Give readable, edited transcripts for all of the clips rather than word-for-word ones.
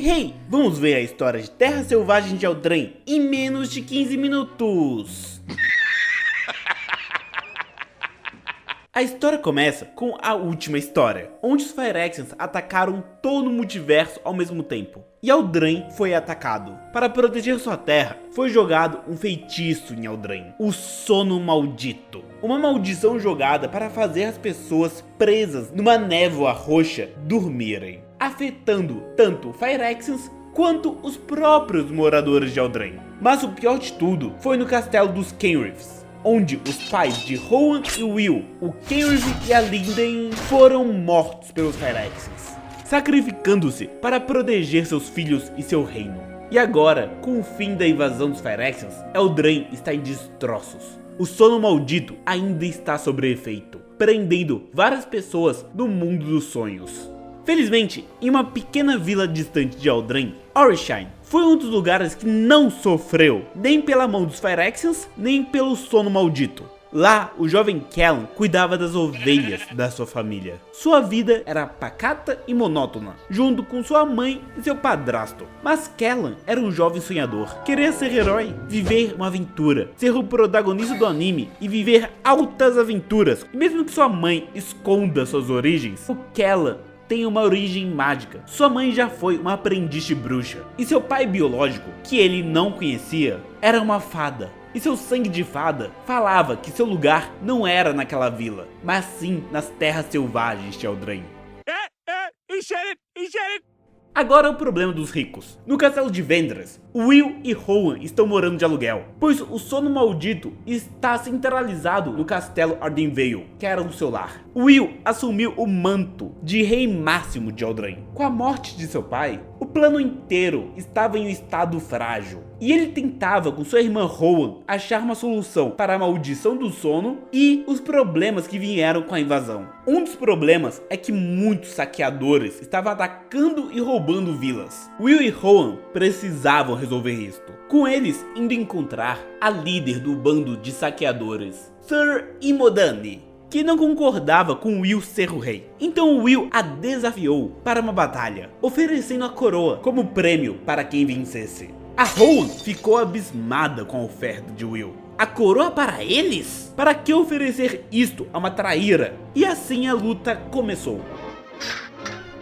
Hey, vamos ver a história de Terra Selvagem de Eldraine em menos de 15 minutos. A história começa com a última história, onde os Phyrexians atacaram todo o multiverso ao mesmo tempo. E Eldraine foi atacado. Para proteger sua terra, foi jogado um feitiço em Eldraine, o Sono Maldito. Uma maldição jogada para fazer as pessoas presas numa névoa roxa dormirem, afetando tanto Phyrexians quanto os próprios moradores de Eldraine. Mas o pior de tudo foi no castelo dos Kenriths, onde os pais de Rohan e Will, o Kenrith e a Linden, foram mortos pelos Phyrexians, sacrificando-se para proteger seus filhos e seu reino. E agora, com o fim da invasão dos Phyrexians, Eldraine está em destroços. O sono maldito ainda está sob efeito, prendendo várias pessoas no mundo dos sonhos. Felizmente, em uma pequena vila distante de Eldraine, Orishine foi um dos lugares que não sofreu nem pela mão dos Phyrexians, nem pelo sono maldito. Lá, o jovem Kellan cuidava das ovelhas da sua família. Sua vida era pacata e monótona, junto com sua mãe e seu padrasto. Mas Kellan era um jovem sonhador. Queria ser herói, viver uma aventura, ser o protagonista do anime e viver altas aventuras. E mesmo que sua mãe esconda suas origens, o Kellan tem uma origem mágica. Sua mãe já foi uma aprendiz de bruxa, e seu pai biológico, que ele não conhecia, era uma fada. E seu sangue de fada falava que seu lugar não era naquela vila, mas sim nas terras selvagens de Eldraine. Agora o problema dos ricos. No castelo de Vendras, Will e Rohan estão morando de aluguel, pois o sono maldito está centralizado no castelo Ardenvale, que era o seu lar. Will assumiu o manto de rei máximo de Eldraine. Com a morte de seu pai, o plano inteiro estava em um estado frágil, e ele tentava com sua irmã Rohan achar uma solução para a maldição do sono e os problemas que vieram com a invasão. Um dos problemas é que muitos saqueadores estavam atacando e roubando vilas. Will e Rohan precisavam resolver isto, com eles indo encontrar a líder do bando de saqueadores, Sir Imodani, que não concordava com Will ser o rei. Então Will a desafiou para uma batalha, oferecendo a coroa como prêmio para quem vencesse. A Rohan ficou abismada com a oferta de Will. A coroa para eles? Para que oferecer isto a uma traíra? E assim a luta começou.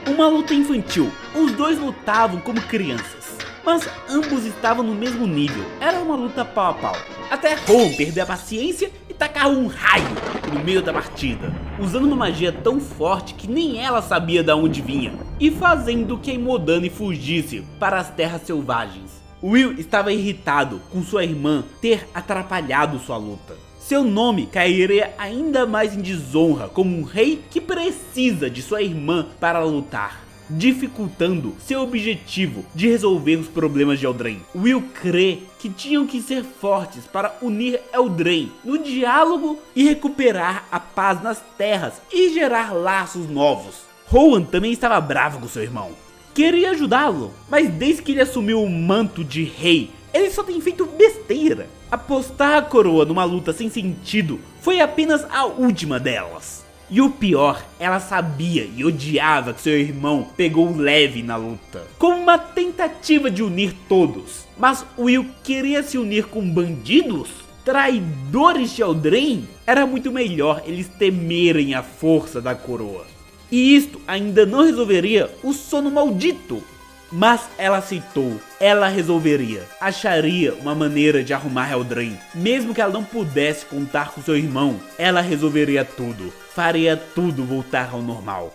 Uma luta infantil. Os dois lutavam como crianças, mas ambos estavam no mesmo nível. Era uma luta pau a pau, até Rohan perder a paciência e tacar um raio no meio da partida, usando uma magia tão forte que nem ela sabia de onde vinha, e fazendo que a Imodani fugisse para as terras selvagens. Will estava irritado com sua irmã ter atrapalhado sua luta. Seu nome cairia ainda mais em desonra como um rei que precisa de sua irmã para lutar, dificultando seu objetivo de resolver os problemas de Eldraine. Will crê que tinham que ser fortes para unir Eldraine no diálogo e recuperar a paz nas terras e gerar laços novos. Rohan também estava bravo com seu irmão. Queria ajudá-lo, mas desde que ele assumiu o manto de rei, ele só tem feito besteira. Apostar a coroa numa luta sem sentido foi apenas a última delas. E o pior, ela sabia e odiava que seu irmão pegou leve na luta, como uma tentativa de unir todos. Mas Will queria se unir com bandidos? Traidores de Eldraine? Era muito melhor eles temerem a força da coroa. E isto ainda não resolveria o sono maldito. Mas ela aceitou, ela resolveria, acharia uma maneira de arrumar Eldraine. Mesmo que ela não pudesse contar com seu irmão, ela resolveria tudo, faria tudo voltar ao normal.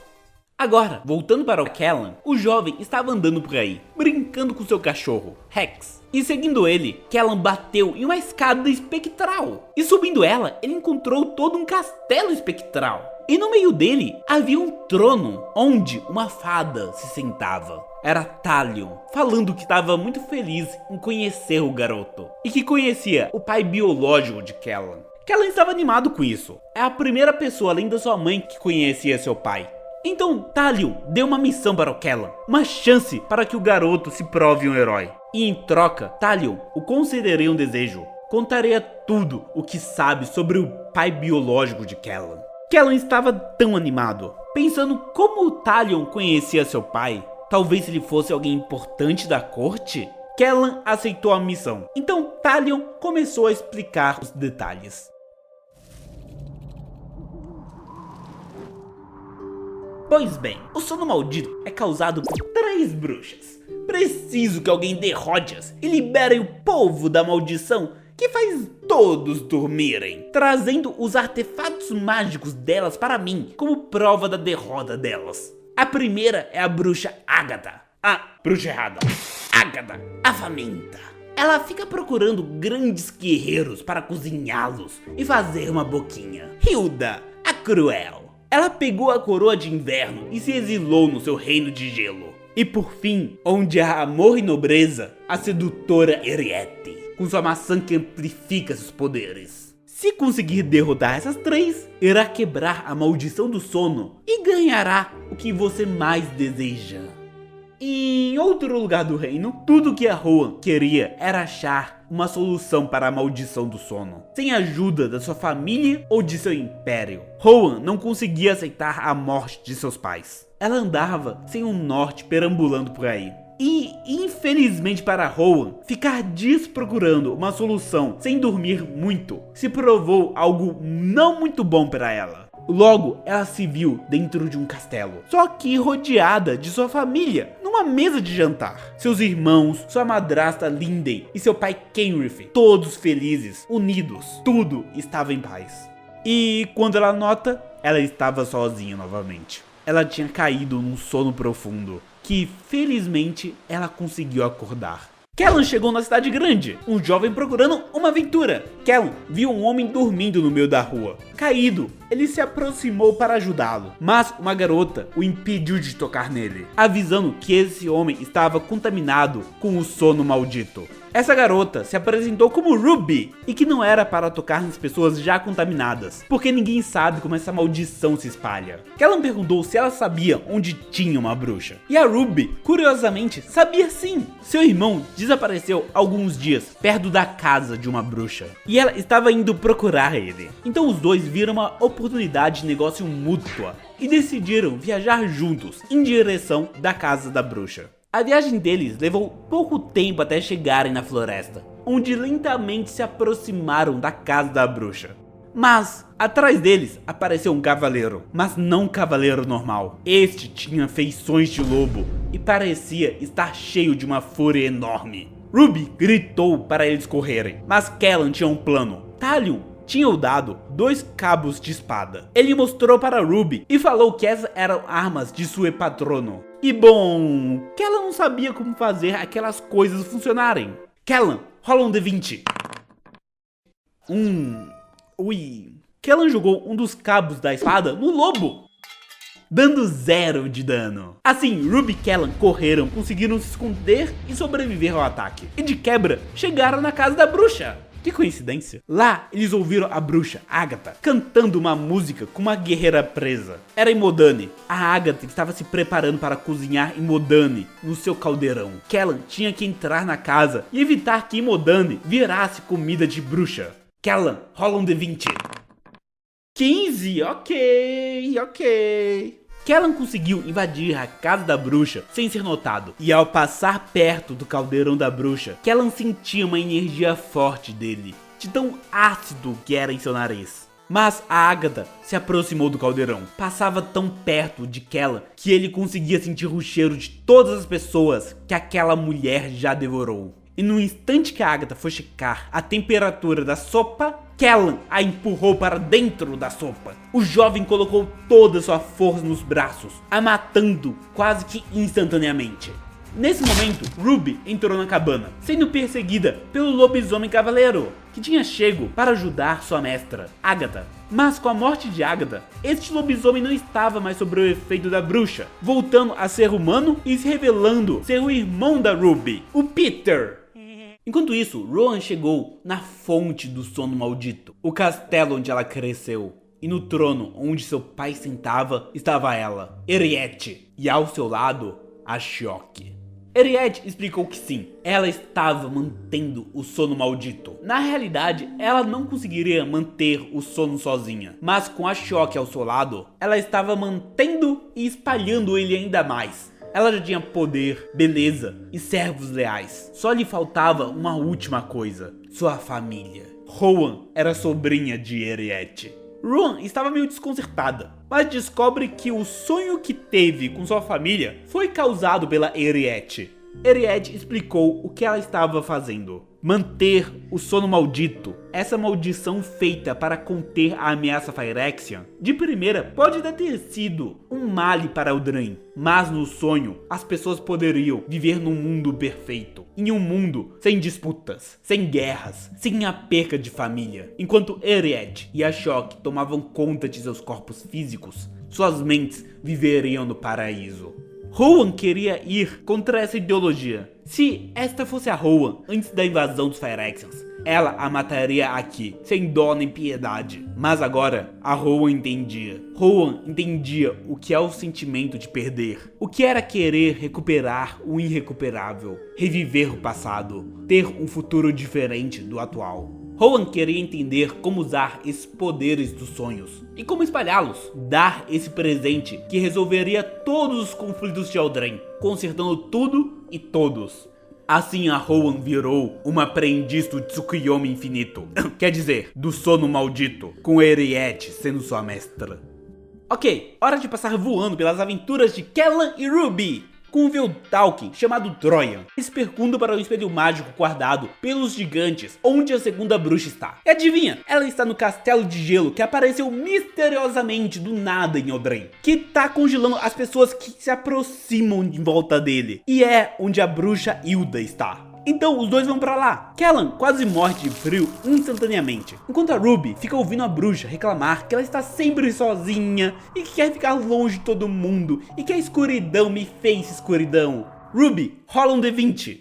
Agora, voltando para o Kellan, o jovem estava andando por aí, brincando com seu cachorro, Rex. E seguindo ele, Kellan bateu em uma escada espectral. E subindo ela, ele encontrou todo um castelo espectral. E no meio dele havia um trono, onde uma fada se sentava. Era Talion, falando que estava muito feliz em conhecer o garoto, e que conhecia o pai biológico de Kellan. Kellan estava animado com isso. É a primeira pessoa além da sua mãe que conhecia seu pai. Então Talion deu uma missão para o Kellan, uma chance para que o garoto se prove um herói. E em troca, Talion o concederia um desejo. Contaria tudo o que sabe sobre o pai biológico de Kellan. Kellan estava tão animado, pensando como o Talion conhecia seu pai, Talvez ele fosse alguém importante da corte? Kellan aceitou a missão, então Talion começou a explicar os detalhes. Pois bem, o sono maldito é causado por 3 bruxas. Preciso que alguém derrote-as e libere o povo da maldição que faz todos dormirem, trazendo os artefatos mágicos delas para mim como prova da derrota delas. A primeira é a bruxa Ágata. Bruxa errada. Ágata, a faminta. Ela fica procurando grandes guerreiros para cozinhá-los e fazer uma boquinha. Hilda, a cruel. Ela pegou a coroa de inverno e se exilou no seu reino de gelo. E por fim, onde há amor e nobreza, a sedutora Eriette, com sua maçã que amplifica seus poderes. Se conseguir derrotar essas 3, irá quebrar a maldição do sono e ganhará o que você mais deseja. E em outro lugar do reino, tudo que a Rohan queria era achar uma solução para a maldição do sono, sem a ajuda da sua família ou de seu império. Rohan não conseguia aceitar a morte de seus pais. Ela andava sem um norte perambulando por aí. E, infelizmente para Rohan, ficar dias procurando uma solução sem dormir muito se provou algo não muito bom para ela. Logo, ela se viu dentro de um castelo, só que rodeada de sua família, numa mesa de jantar. Seus irmãos, sua madrasta Linden e seu pai Kenrith, todos felizes, unidos, tudo estava em paz. E quando ela nota, ela estava sozinha novamente. Ela tinha caído num sono profundo, que felizmente ela conseguiu acordar. Kellan chegou na cidade grande, um jovem procurando uma aventura. Kellan viu um homem dormindo no meio da rua. Caído, ele se aproximou para ajudá-lo, mas uma garota o impediu de tocar nele, avisando que esse homem estava contaminado com o sono maldito. Essa garota se apresentou como Ruby e que não era para tocar nas pessoas já contaminadas, porque ninguém sabe como essa maldição se espalha. Kellan perguntou se ela sabia onde tinha uma bruxa. E a Ruby, curiosamente, sabia sim. Seu irmão desapareceu alguns dias perto da casa de uma bruxa e ela estava indo procurar ele. Então os dois viram uma oportunidade de negócio mútua e decidiram viajar juntos em direção da casa da bruxa. A viagem deles levou pouco tempo até chegarem na floresta, onde lentamente se aproximaram da casa da bruxa. Mas, atrás deles apareceu um cavaleiro, mas não um cavaleiro normal. Este tinha feições de lobo e parecia estar cheio de uma fúria enorme. Ruby gritou para eles correrem, mas Kellan tinha um plano. Talion tinha dado 2 cabos de espada. Ele mostrou para Ruby e falou que essas eram armas de seu patrono. E bom, Kellan não sabia como fazer aquelas coisas funcionarem. Kellan, rola um D20. Kellan jogou um dos cabos da espada no lobo, dando 0 de dano. Assim, Ruby e Kellan correram, conseguiram se esconder e sobreviver ao ataque. E de quebra, chegaram na casa da bruxa. Que coincidência. Lá, eles ouviram a bruxa Ágata cantando uma música com uma guerreira presa. Era Imodane. A Ágata estava se preparando para cozinhar Imodane no seu caldeirão. Kellan tinha que entrar na casa e evitar que Imodane virasse comida de bruxa. Kellan, rola um D20. 15, ok. Kellan conseguiu invadir a casa da bruxa sem ser notado, e ao passar perto do caldeirão da bruxa, Kellan sentia uma energia forte dele, de tão ácido que era em seu nariz. Mas a Ágata se aproximou do caldeirão, passava tão perto de Kellan que ele conseguia sentir o cheiro de todas as pessoas que aquela mulher já devorou. E no instante que a Ágata foi checar a temperatura da sopa, Kellan a empurrou para dentro da sopa. O jovem colocou toda sua força nos braços, a matando quase que instantaneamente. Nesse momento, Ruby entrou na cabana, sendo perseguida pelo lobisomem cavaleiro, que tinha chego para ajudar sua mestra, Ágata. Mas com a morte de Ágata, este lobisomem não estava mais sob o efeito da bruxa, voltando a ser humano e se revelando ser o irmão da Ruby, o Peter. Enquanto isso, Rohan chegou na fonte do sono maldito, o castelo onde ela cresceu. E no trono onde seu pai sentava, estava ela, Eriette, e ao seu lado, Ashok. Eriette explicou que sim, ela estava mantendo o sono maldito. Na realidade, ela não conseguiria manter o sono sozinha, mas com Ashok ao seu lado, ela estava mantendo e espalhando ele ainda mais. Ela já tinha poder, beleza e servos leais. Só lhe faltava uma última coisa: sua família. Rowan era sobrinha de Henriette. Rowan estava meio desconcertada, mas descobre que o sonho que teve com sua família foi causado pela Henriette. Henriette explicou o que ela estava fazendo: manter o sono maldito, essa maldição feita para conter a ameaça Phyrexian. De primeira, pode até ter sido um male para Eldraine, mas no sonho, as pessoas poderiam viver num mundo perfeito, em um mundo sem disputas, sem guerras, sem a perca de família. Enquanto Henriette e Ashok tomavam conta de seus corpos físicos, suas mentes viveriam no paraíso. Rowan queria ir contra essa ideologia. Se esta fosse a Rowan antes da invasão dos Phyrexians, ela a mataria aqui, sem dó nem piedade. Mas agora, a Rowan entendia. Rowan entendia o que é o sentimento de perder. O que era querer recuperar o irrecuperável, reviver o passado, ter um futuro diferente do atual. Rowan queria entender como usar esses poderes dos sonhos e como espalhá-los, dar esse presente que resolveria todos os conflitos de Eldraine, consertando tudo e todos. Assim a Rowan virou uma aprendiz do Tsukuyomi infinito, quer dizer, do sono maldito, com Henriette sendo sua mestra. Ok, hora de passar voando pelas aventuras de Kellan e Ruby, com um Veldalkin chamado Troyan. Eles perguntam para o espelho mágico guardado pelos gigantes onde a segunda bruxa está. E adivinha? Ela está no castelo de gelo que apareceu misteriosamente do nada em Eldraine, que tá congelando as pessoas que se aproximam de volta dele. E é onde a bruxa Hilda está. Então os dois vão pra lá. Kellan quase morre de frio instantaneamente, enquanto a Ruby fica ouvindo a bruxa reclamar que ela está sempre sozinha e que quer ficar longe de todo mundo e que a escuridão me fez escuridão. Ruby, rola um D20.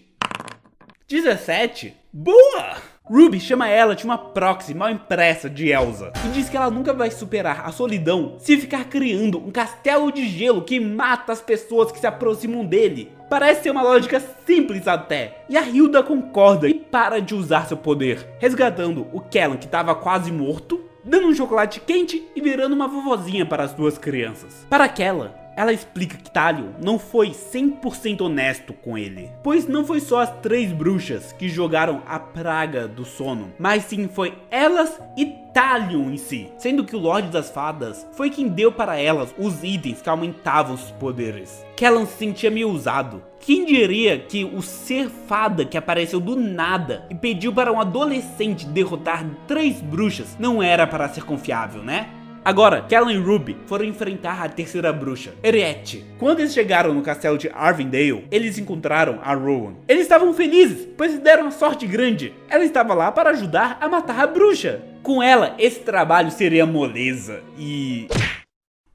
17? Boa! Ruby chama ela de uma proxy mal impressa de Elsa e diz que ela nunca vai superar a solidão se ficar criando um castelo de gelo que mata as pessoas que se aproximam dele. Parece ser uma lógica simples até, e a Hilda concorda e para de usar seu poder, resgatando o Kellan que estava quase morto, dando um chocolate quente e virando uma vovozinha para as duas crianças. Para Kellan, ela explica que Talion não foi 100% honesto com ele, pois não foi só as 3 bruxas que jogaram a praga do sono, mas sim foi elas e Talion em si, sendo que o Lorde das Fadas foi quem deu para elas os itens que aumentavam os poderes. Kellan se sentia meio usado. Quem diria que o ser fada que apareceu do nada e pediu para um adolescente derrotar 3 bruxas não era para ser confiável, né? Agora, Kellan e Ruby foram enfrentar a terceira bruxa, Henriette. Quando eles chegaram no castelo de Arvindale, eles encontraram a Rowan. Eles estavam felizes, pois deram uma sorte grande. Ela estava lá para ajudar a matar a bruxa. Com ela, esse trabalho seria moleza e...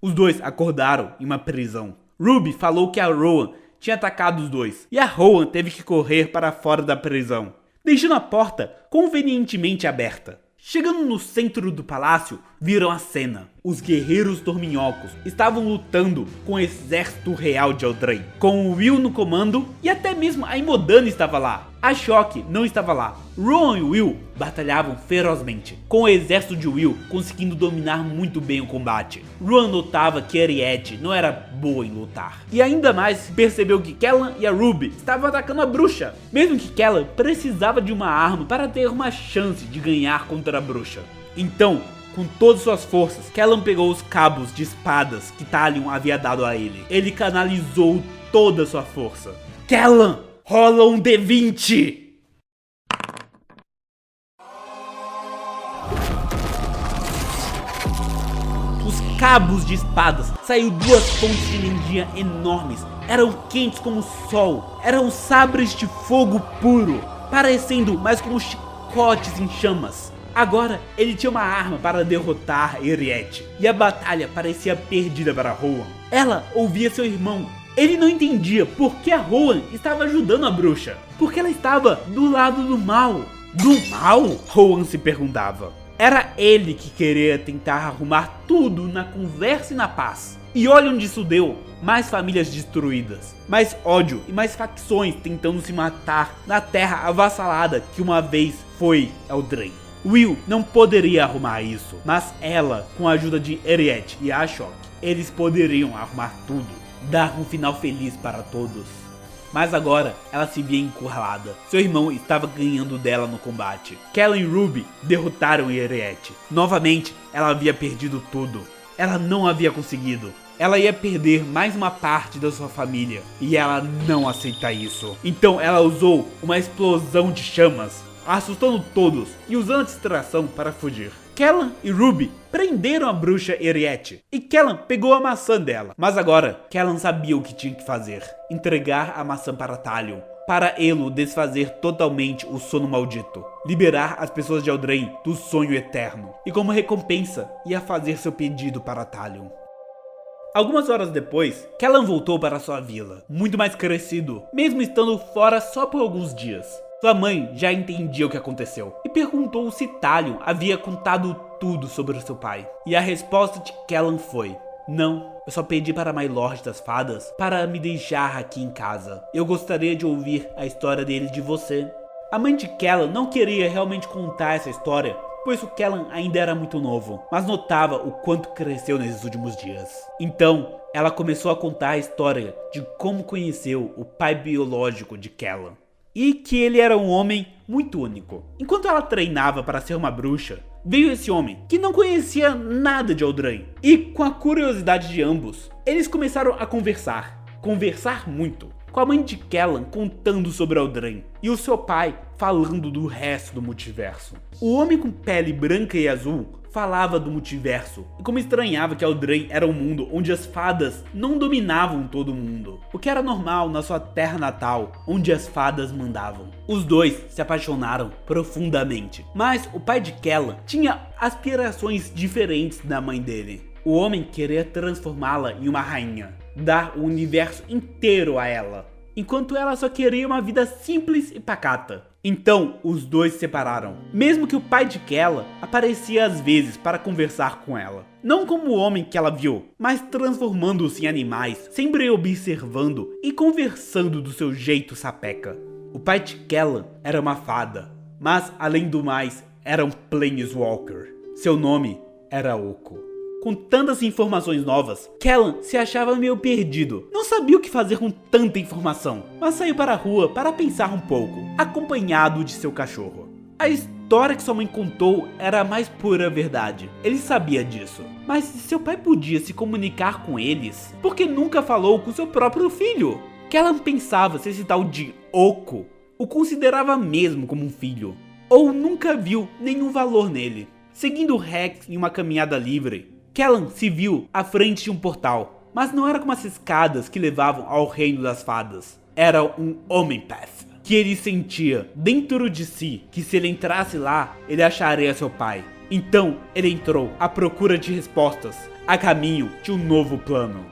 Os dois acordaram em uma prisão. Ruby falou que a Rowan tinha atacado os dois, e a Rowan teve que correr para fora da prisão, deixando a porta convenientemente aberta. Chegando no centro do palácio, viram a cena. Os guerreiros dorminhocos estavam lutando com o exército real de Eldraine, com o Will no comando e até mesmo a Imodani estava lá. Ashok não estava lá. Rowan e Will batalhavam ferozmente, com o exército de Will conseguindo dominar muito bem o combate. Rowan notava que Henriette não era boa em lutar, e ainda mais percebeu que Kellan e a Ruby estavam atacando a bruxa, mesmo que Kellan precisava de uma arma para ter uma chance de ganhar contra a bruxa. Então, com todas suas forças, Kellan pegou os cabos de espadas que Talion havia dado a ele. Ele canalizou toda sua força. Kellan, rola um D20! Os cabos de espadas saiu 2 fontes de energia enormes. Eram quentes como o sol. Eram sabres de fogo puro, parecendo mais como chicotes em chamas. Agora, ele tinha uma arma para derrotar Henriette, e a batalha parecia perdida para Rowan. Ela ouvia seu irmão. Ele não entendia por que a Rowan estava ajudando a bruxa, porque ela estava do lado do mal. Do mal? Rowan se perguntava. Era ele que queria tentar arrumar tudo na conversa e na paz. E olha onde isso deu. Mais famílias destruídas, mais ódio e mais facções tentando se matar na terra avassalada que uma vez foi Eldraine. Will não poderia arrumar isso, mas ela, com a ajuda de Henriette e Ashok, eles poderiam arrumar tudo. dar um final feliz para todos. Mas agora ela se via encurralada. Seu irmão estava ganhando dela no combate. Kellan e Ruby derrotaram Henriette. Novamente, ela havia perdido tudo. Ela não havia conseguido. Ela ia perder mais uma parte da sua família. E ela não aceita isso. Então ela usou uma explosão de chamas, assustando todos e usando a distração para fugir. Kellan e Ruby prenderam a bruxa Henriette e Kellan pegou a maçã dela. Mas agora, Kellan sabia o que tinha que fazer: entregar a maçã para Talion, para ele desfazer totalmente o sono maldito, liberar as pessoas de Eldraine do sonho eterno. E como recompensa, ia fazer seu pedido para Talion. Algumas horas depois, Kellan voltou para sua vila, muito mais crescido, mesmo estando fora só por alguns dias. Sua mãe já entendia o que aconteceu e perguntou se Talion havia contado tudo sobre seu pai. E a resposta de Kellan foi: não, eu só pedi para My Lord das Fadas para me deixar aqui em casa. Eu gostaria de ouvir a história dele de você. A mãe de Kellan não queria realmente contar essa história, pois o Kellan ainda era muito novo, mas notava o quanto cresceu nesses últimos dias. Então, ela começou a contar a história de como conheceu o pai biológico de Kellan. E que ele era um homem muito único. Enquanto ela treinava para ser uma bruxa, veio esse homem que não conhecia nada de Eldraine. E com a curiosidade de ambos, eles começaram a conversar muito. Com a mãe de Kellan contando sobre Eldraine e o seu pai falando do resto do multiverso. O homem com pele branca e azul falava do multiverso e como estranhava que Eldraine era um mundo onde as fadas não dominavam todo o mundo, o que era normal na sua terra natal, onde as fadas mandavam. Os dois se apaixonaram profundamente, mas o pai de Kellan tinha aspirações diferentes da mãe dele. O homem queria transformá-la em uma rainha, dar o universo inteiro a ela, enquanto ela só queria uma vida simples e pacata. Então, os dois se separaram, mesmo que o pai de Kellan aparecia às vezes para conversar com ela. Não como o homem que ela viu, mas transformando-se em animais, sempre observando e conversando do seu jeito sapeca. O pai de Kellan era uma fada, mas além do mais, era um Planeswalker. Seu nome era Oko. Com tantas informações novas, Kellan se achava meio perdido. Não sabia o que fazer com tanta informação, mas saiu para a rua para pensar um pouco, acompanhado de seu cachorro. A história que sua mãe contou era a mais pura verdade. Ele sabia disso. Mas se seu pai podia se comunicar com eles, por que nunca falou com seu próprio filho? Kellan pensava se esse tal de Oko o considerava mesmo como um filho, ou nunca viu nenhum valor nele. Seguindo Rex em uma caminhada livre, Kellan se viu à frente de um portal, mas não era como as escadas que levavam ao reino das fadas. Era um Omnipath, que ele sentia dentro de si que se ele entrasse lá, ele acharia seu pai. Então ele entrou à procura de respostas, a caminho de um novo plano.